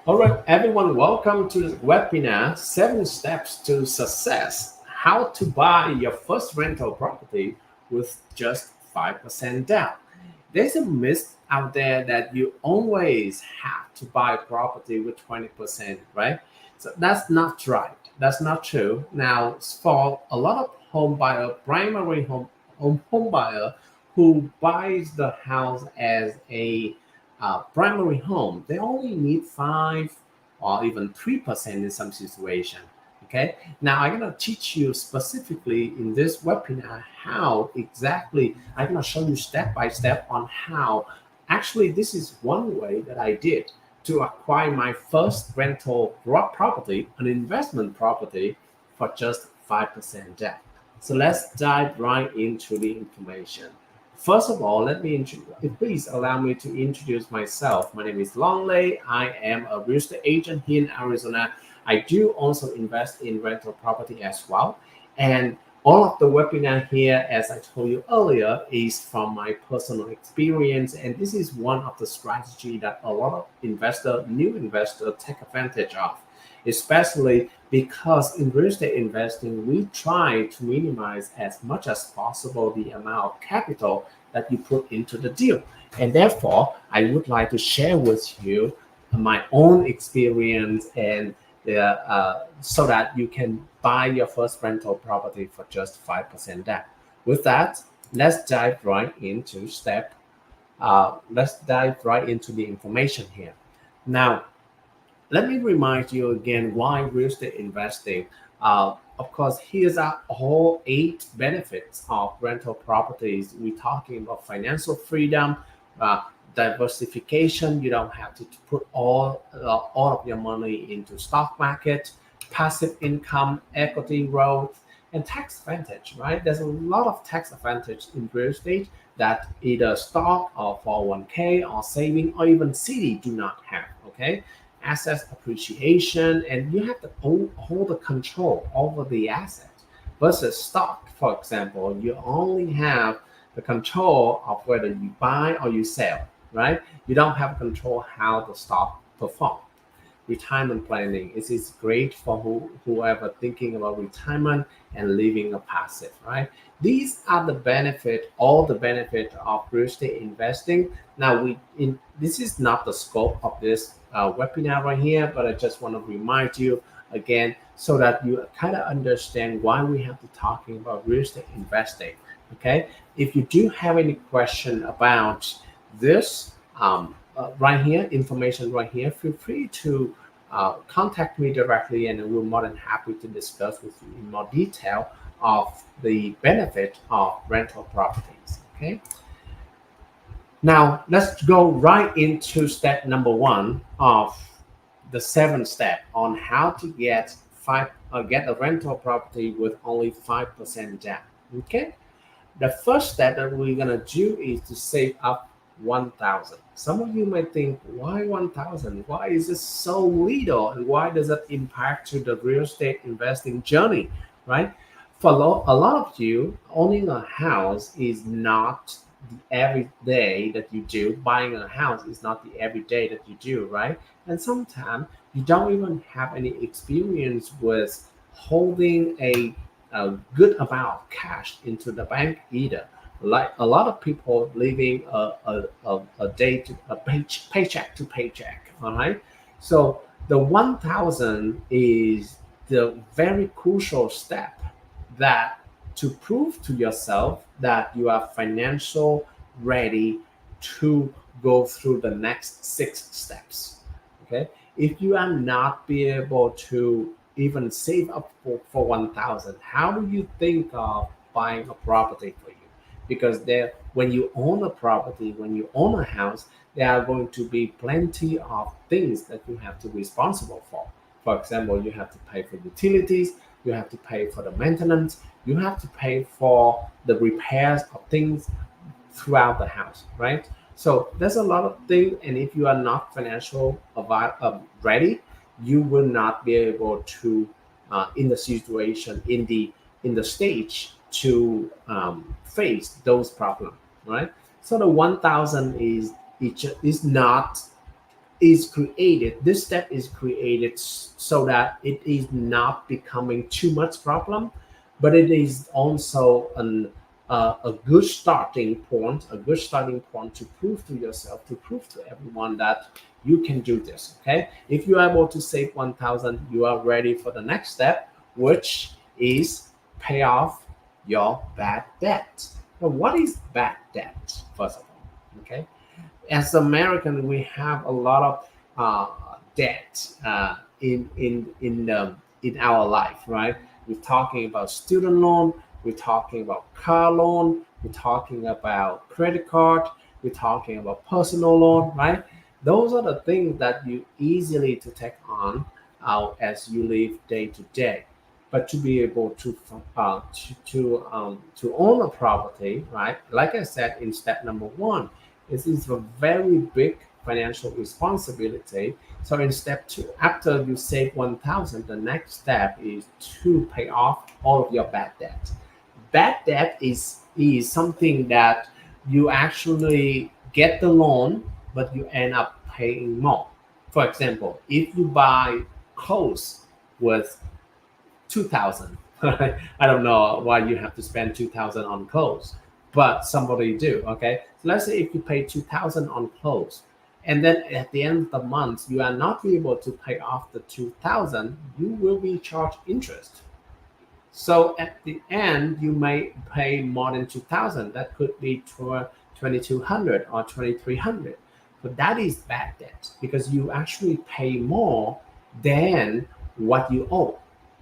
All right, everyone, welcome to the webinar 7 Steps to Success: How to Buy Your First Rental Property with Just 5% Down. There's a myth out there that you always have to buy property with 20%, right? So that's not right. That's not true. Now, for a lot of home buyer, primary home buyer who buys the house as a primary home, they only need 5 or even 3% in some situation. Okay. Now I'm gonna teach you specifically in this webinar how exactly I'm gonna show you step by step on how actually this is one way that I did to acquire my first rental property, an investment property, for just 5% debt. So let's dive right into the information. First of all, please allow me to introduce myself. My name is Long Le. I am a real estate agent here in Arizona. I do also invest in rental property as well. And all of the webinar here, as I told you earlier, is from my personal experience. And this is one of the strategy that a lot of new investor take advantage of, especially because in real estate investing, we try to minimize as much as possible the amount of capital that you put into the deal. And therefore, I would like to share with you my own experience and so that you can buy your first rental property for just 5% down. With that, let's dive right into the information here. Now, let me remind you again why real estate investing. Of course, here's our all 8 benefits of rental properties. We're talking about financial freedom, uh, diversification. You don't have to put all of your money into stock market, passive income, equity growth, and tax advantage. Right? There's a lot of tax advantage in real estate that either stock or 401k or saving or even city do not have. Okay, asset appreciation, and you have to hold the control over the asset. Versus stock, for example, you only have the control of whether you buy or you sell, right? You don't have control how the stock perform. Retirement planning is great for whoever thinking about retirement and living a passive, right? These are the benefit, all the benefit of real estate investing. Now, this is not the scope of this webinar right here, but I just want to remind you again so that you kind of understand why we have to talking about real estate investing. Okay, if you do have any question about this right here, information right here, feel free to contact me directly, and we're more than happy to discuss with you in more detail of the benefit of rental properties. Okay. Now let's go right into step number 1 of the 7 step on how to get a rental property with only 5% down. Okay. The first step that we're gonna do is to save up 1,000. Some of you might think, why 1,000? Why is this so little, and why does that impact to the real estate investing journey, right? For a lot of you, owning a house is not the every day that you do. Buying a house is not the every day that you do, right? And sometimes you don't even have any experience with holding a good amount of cash into the bank either. Like a lot of people living a day to a paycheck to paycheck. All right. So the 1,000 is the very crucial step that to prove to yourself that you are financial ready to go through the next 6 steps. Okay. If you are not be able to even save up for 1,000, how do you think of buying a property for you? Because there, when you own a property, when you own a house, there are going to be plenty of things that you have to be responsible for. For example, you have to pay for utilities, you have to pay for the maintenance, you have to pay for the repairs of things throughout the house, right? So there's a lot of things, and if you are not ready, you will not be able to, in the situation, in the stage to face those problems, right? So the 1,000 is not is created, this step is created so that it is not becoming too much problem, but it is also a good starting point, to prove to yourself, to prove to everyone that you can do this. Okay, if you are able to save 1,000, you are ready for the next step, which is pay off your bad debt. Now, what is bad debt? First of all, okay, as American, we have a lot of debt in our life, right? We're talking about student loan, we're talking about car loan, we're talking about credit card, we're talking about personal loan, right? Those are the things that you easily to take on as you live day to day. But to be able to own a property, right? Like I said in step number one, this is a very big financial responsibility. So in step two, after you save 1,000, the next step is to pay off all of your bad debt. Bad debt is something that you actually get the loan, but you end up paying more. For example, if you buy clothes with 2,000. I don't know why you have to spend 2,000 on clothes, but somebody do. Okay, so let's say if you pay 2,000 on clothes, and then at the end of the month you are not able to pay off the 2,000, you will be charged interest. So at the end, you may pay more than 2,000. That could be 2,200 or 2,300. But that is bad debt because you actually pay more than what you owe,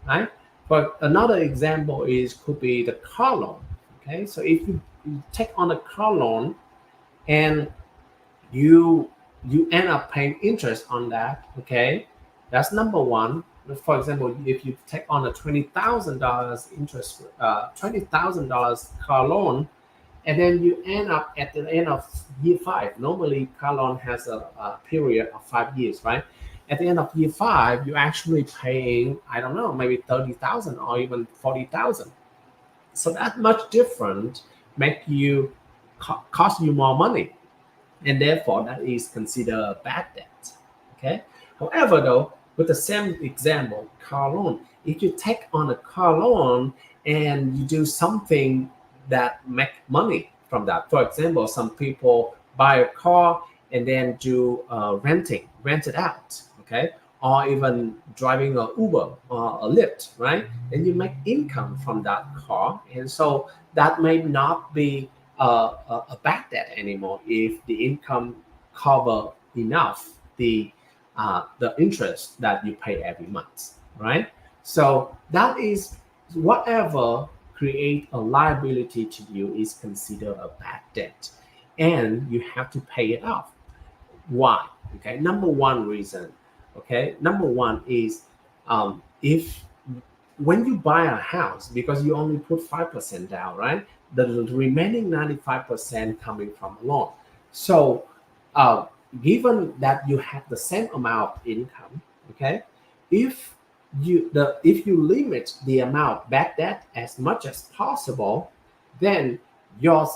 right? But another example is could be the car loan. Okay, so if you take on a car loan and you you end up paying interest on that. Okay, that's number one. For example, if you take on a $20,000 interest, $20,000 car loan, and then you end up at the end of year five. Normally car loan has a period of 5 years, right? At the end of year five, you're actually paying, I don't know, maybe 30,000 or even 40,000. So that much different make you cost you more money, and therefore that is considered a bad debt. Okay. However, though, with the same example, car loan, if you take on a car loan and you do something that make money from that, for example, some people buy a car and then do rent it out, okay, or even driving a Uber or a Lyft, right? And you make income from that car, and so that may not be a bad debt anymore if the income cover enough the interest that you pay every month, right? So that is whatever create a liability to you is considered a bad debt, and you have to pay it off. Why? Okay, number one reason. Okay, number one is if when you buy a house, because you only put 5% down, right? The remaining 95% coming from a loan. So, uh, given that you have the same amount of income, okay, if if you limit the amount bad debt as much as possible, then your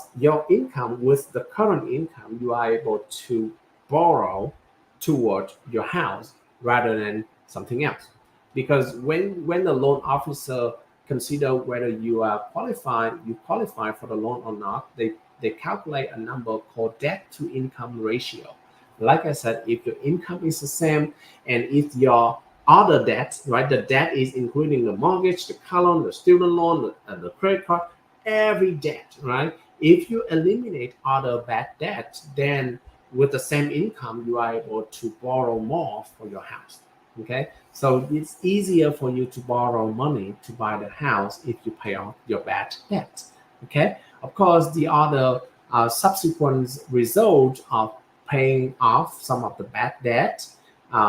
income with the current income you are able to borrow toward your house rather than something else, because when the loan officer consider whether you qualify for the loan or not, they calculate a number called debt to income ratio. Like I said, if your income is the same and if your other debts, right, the debt is including the mortgage, the car loan, the student loan, the credit card, every debt, right? If you eliminate other bad debts, then with the same income you are able to borrow more for your house. Okay, so it's easier for you to borrow money to buy the house if you pay off your bad debt. Okay, of course, the other subsequent result of paying off some of the bad debt,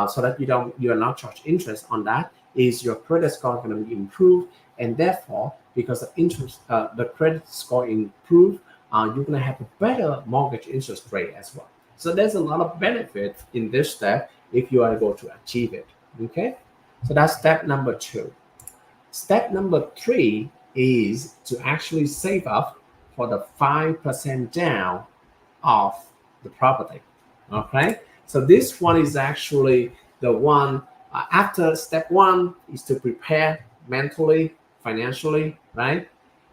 so that you are not charged interest on that, is your credit score going to be improved, and therefore, because the credit score improve, you're going to have a better mortgage interest rate as well. So there's a lot of benefit in this step if you are able to achieve it. Okay, so that's step number two. Step number three is to actually save up for the 5% down of the property. Okay, So this one is actually the one after step one is to prepare mentally, financially, right?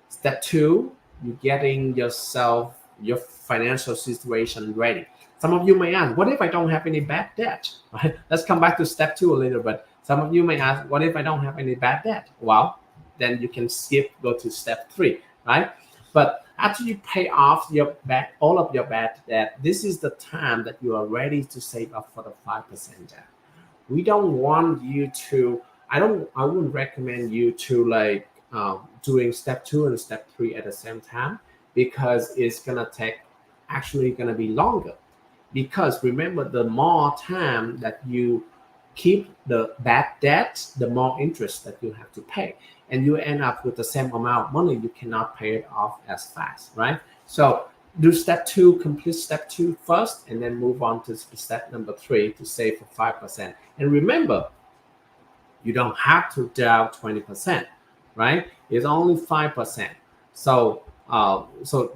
Step two, you're getting yourself, your financial situation ready. Some of you may ask, what if I don't have any bad debt? Right? Let's come back to step two a little bit. Some of you may ask, what if I don't have any bad debt? Well, then you can skip, go to step three, right? But after you pay off your bad, all of your bad debt, this is the time that you are ready to save up for the 5% debt. We don't want you to, I wouldn't recommend you to like doing step two and step three at the same time, because it's gonna take, actually gonna be longer. Because remember, the more time that you keep the bad debt, the more interest that you have to pay, and you end up with the same amount of money. You cannot pay it off as fast, right? So do step two, complete step two first, and then move on to step number three to save for 5%. And remember, you don't have to down 20%, right? It's only 5%. So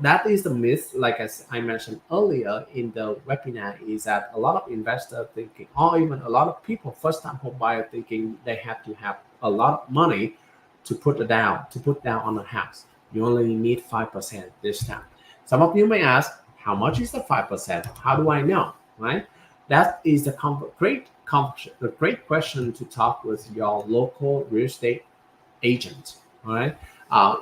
that is the myth, like I mentioned earlier in the webinar, is that a lot of investors thinking, or even a lot of people, first-time home buyer, thinking they have to have a lot of money to put down on a house. You only need 5% this time. Some of you may ask, how much is the 5%? How do I know, right? That is the great question to talk with your local real estate agent. All right.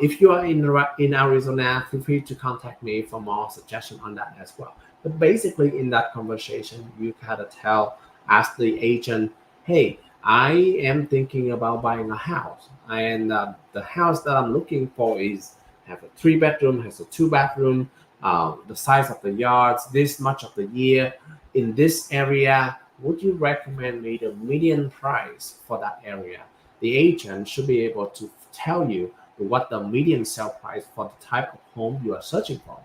If you are in Arizona, feel free to contact me for more suggestion on that as well. But basically, in that conversation, you gotta ask the agent, hey, I am thinking about buying a house, and the house that I'm looking for is have a 3 bedroom, has a 2 bathroom, the size of the yards, this much of the year in this area. Would you recommend me the median price for that area? The agent should be able to tell you what the median sale price for the type of home you are searching for.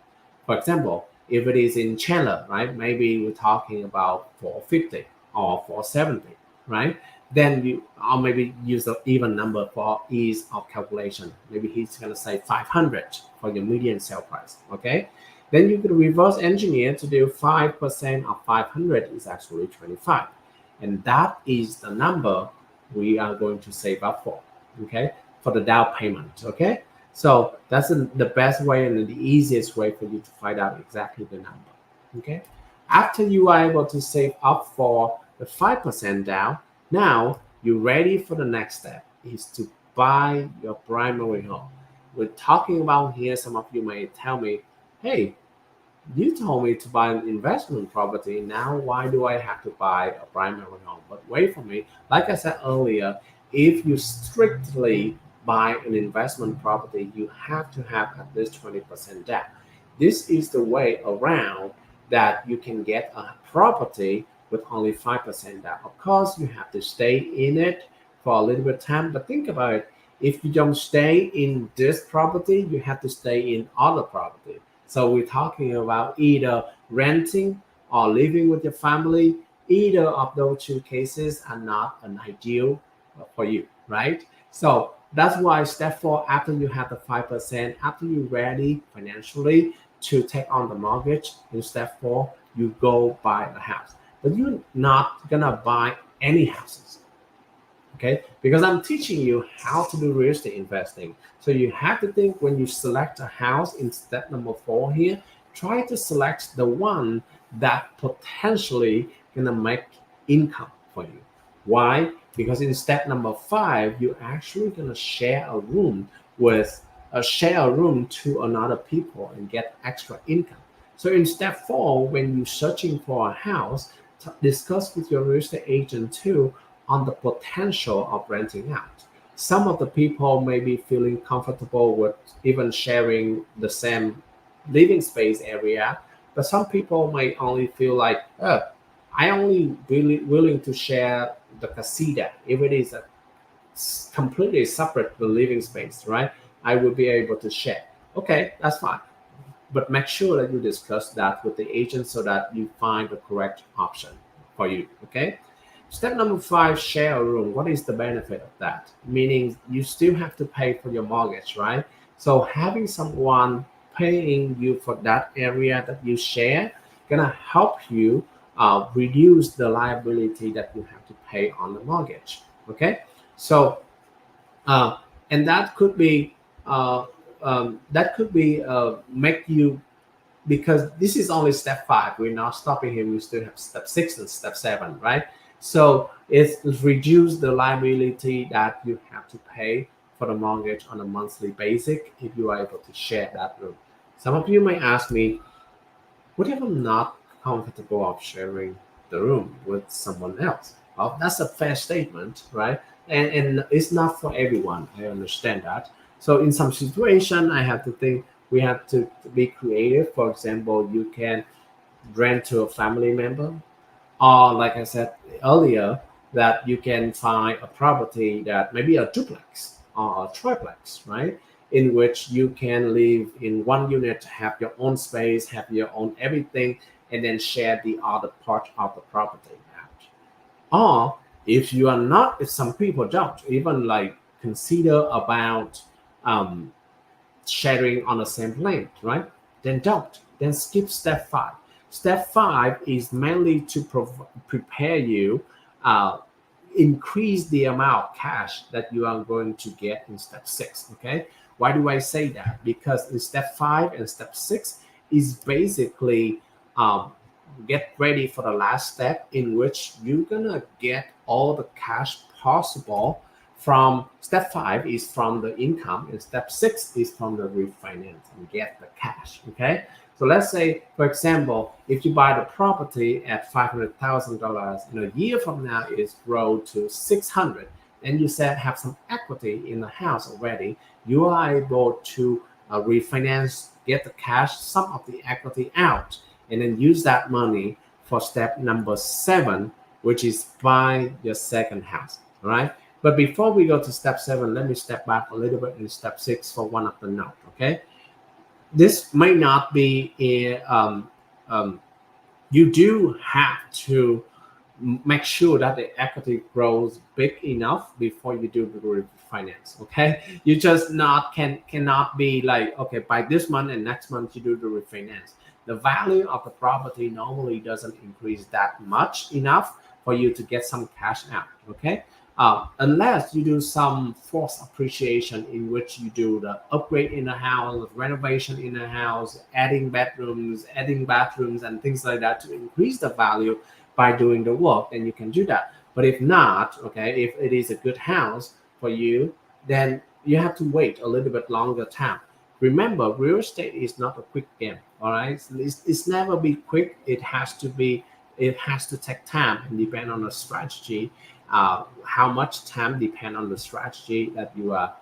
For example, if it is in Chandler, right, maybe we're talking about 450 or 470, right? Then you, or maybe use an even number for ease of calculation. Maybe he's going to say 500 for your median sale price, okay? Then you could reverse engineer to do 5% of 500 is actually 25. And that is the number we are going to save up for, okay, for the down payment, okay? So that's the best way and the easiest way for you to find out exactly the number, okay? After you are able to save up for the 5% down, now you're ready for the next step, is to buy your primary home. We're talking about here, some of you may tell me, hey, you told me to buy an investment property. Now, why do I have to buy a primary home? But wait for me. Like I said earlier, if you strictly buy an investment property, you have to have at least 20% debt. This is the way around that you can get a property with only 5% debt. Of course, you have to stay in it for a little bit of time, but think about it. If you don't stay in this property, you have to stay in other property. So we're talking about either renting or living with your family. Either of those two cases are not an ideal for you, right? So that's why step four, after you have the 5%, after you're ready financially to take on the mortgage, in step four, you go buy a house. But you're not gonna buy any houses, okay? Because I'm teaching you how to do real estate investing. So you have to think, when you select a house in step number four here, try to select the one that potentially gonna make income for you. Why? Because in step number five, you're actually gonna share a room to another people and get extra income. So in step four, when you're searching for a house, discuss with your real estate agent too on the potential of renting out. Some of the people may be feeling comfortable with even sharing the same living space area, but some people might only feel like, oh, I only really willing to share the casita if it is a completely separate living space, right? I will be able to share. Okay, that's fine. But make sure that you discuss that with the agent so that you find the correct option for you. Okay. Step number five, share a room. What is the benefit of that? Meaning you still have to pay for your mortgage, right? So having someone paying you for that area that you share gonna help you reduce the liability that you have to pay on the mortgage. Okay, so uh, and uh, that could be make you, because this is only step five. We're not stopping here. We still have step six and step seven, right? So it's reduce the liability that you have to pay for the mortgage on a monthly basis if you are able to share that room. Some of you may ask me, what if I'm not comfortable of sharing the room with someone else? Well, that's a fair statement, right? And it's not for everyone. I understand that. So in some situation, I have to think we have to be creative. For example, you can rent to a family member, or like I said earlier, that you can find a property that maybe a duplex or a triplex, right? In which you can live in one unit, have your own space, have your own everything, and then share the other part of the property out. Or if you are not, if some people don't even like consider about um, sharing on the same plane, right? Then don't. Then skip step five. Step five is mainly to prepare you, uh, increase the amount of cash that you are going to get in step six. Okay. Why do I say that? Because in step five and step six is basically get ready for the last step, in which you're gonna get all the cash possible. From step five is from the income, and step six is from the refinance and get the cash. Okay, so let's say, for example, if you buy the property at $500,000, in a year from now it's grow to 600, and you said have some equity in the house already, you are able to refinance, get the cash, some of the equity out, and then use that money for step number seven, which is buy your second house. All right. But before we go to step seven, let me step back a little bit in step six for one of the note. Okay. This may not be um, you do have to make sure that the equity grows big enough before you do the refinance. Okay, you just not cannot be like, okay, by this month and next month you do the refinance. The value of the property normally doesn't increase that much enough for you to get some cash out. Okay, unless you do some forced appreciation, in which you do the upgrade in the house, renovation in the house, adding bedrooms, adding bathrooms, and things like that to increase the value by doing the work, then you can do that. But if not, okay, if it is a good house for you, then you have to wait a little bit longer time. Remember, real estate is not a quick game. All right, it's never be quick. It has to take time and depend on the strategy. How much time depend on the strategy that you are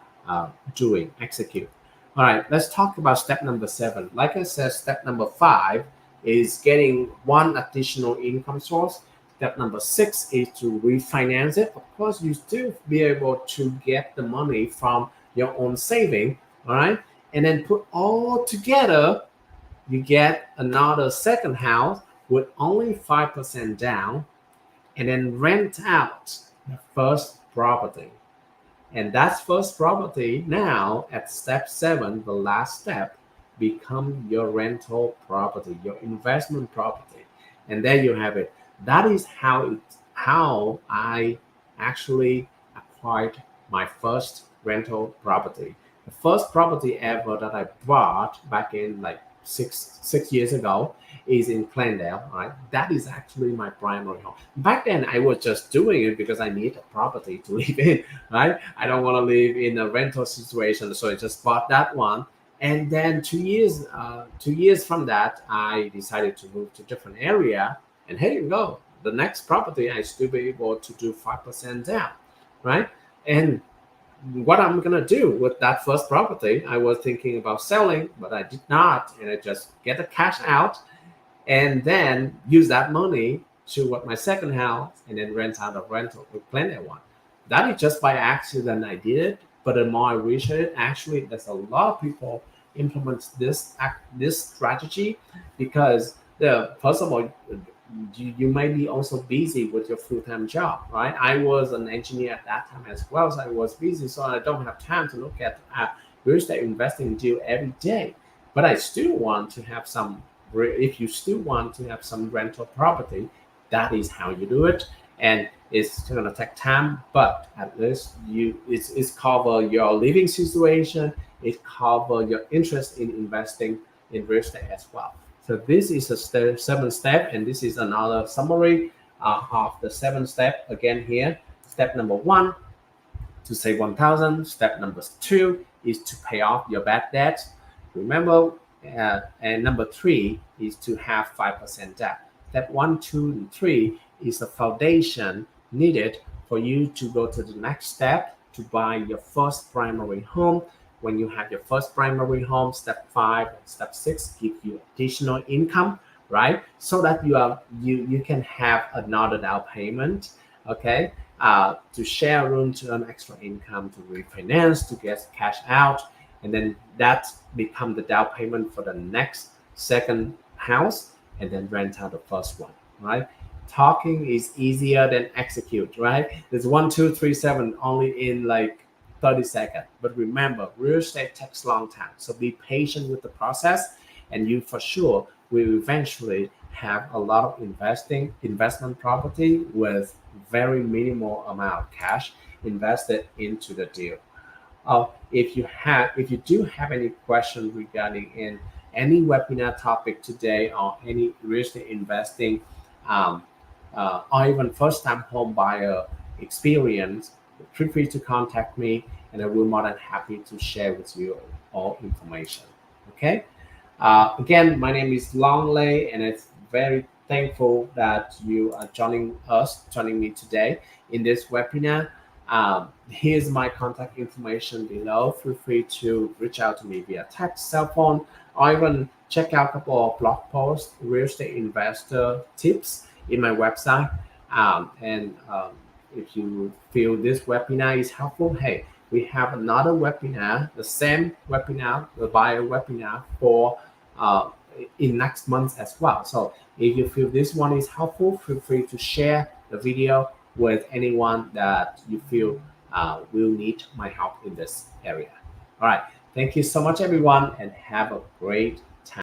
doing, execute. All right, let's talk about step number seven. Like I said, step number five is getting one additional income source. Step number six is to refinance it. Of course, you still be able to get the money from your own saving, all right? And then put all together, you get another second house with only 5% down, and then rent out the first property. And that first property now at step seven, the last step, become your rental property, your investment property. And there you have it. That is how I actually acquired my first rental property. The first property ever that I bought back in like six years ago is in Glendale, right? That is actually my primary home. Back then, I was just doing it because I need a property to live in, right? I don't want to live in a rental situation, so I just bought that one. And then 2 years from that, I decided to move to different area. And here you go, the next property I still be able to do 5% down, right? And what I'm gonna do with that first property, I was thinking about selling, but I did not, and I just get the cash out and then use that money to what my second house, and then rent out a rental with plenty of one. That is just by accident I did it, but the more I research it, actually there's a lot of people implement this strategy, because the first of all, you might be also busy with your full-time job, right? I was an engineer at that time as well, so I was busy, so I don't have time to look at real estate investing deal every day. But I still want to have some. If you still want to have some rental property, That is how you do it, and it's going to take time, but at least it's cover your living situation, it cover your interest in investing in real estate as well. So this is a seven step, and this is another summary of the seven step again here. Step number one, to save 1,000. Step number two is to pay off your bad debt. Remember, and number three is to have 5% debt. Step one, two, and three is the foundation needed for you to go to the next step to buy your first primary home. When you have your first primary home, step five and step six give you additional income, right? So that you can have another down payment, okay? To share a room, to earn extra income, to refinance, to get cash out, and then that become the down payment for the next second house, and then rent out the first one, right? Talking is easier than execute, right? There's one, two, three, seven only in like 30 seconds. But remember, real estate takes a long time. So be patient with the process, and you for sure will eventually have a lot of investment property with very minimal amount of cash invested into the deal. If you do have any questions regarding in any webinar topic today, or any real estate investing, um, or even first time home buyer experience, feel free to contact me, and I will be more than happy to share with you all information. Okay. Again, my name is Long Le, and it's very thankful that you are joining me today in this webinar. Here's my contact information below. Feel free to reach out to me via text, cell phone, or even check out a couple of blog posts, real estate investor tips in my website. And if you feel this webinar is helpful, hey, we have another webinar, the same webinar, the bio webinar for uh, in next month as well. So if you feel this one is helpful, feel free to share the video with anyone that you feel will need my help in this area. All right. Thank you so much, everyone, and have a great time.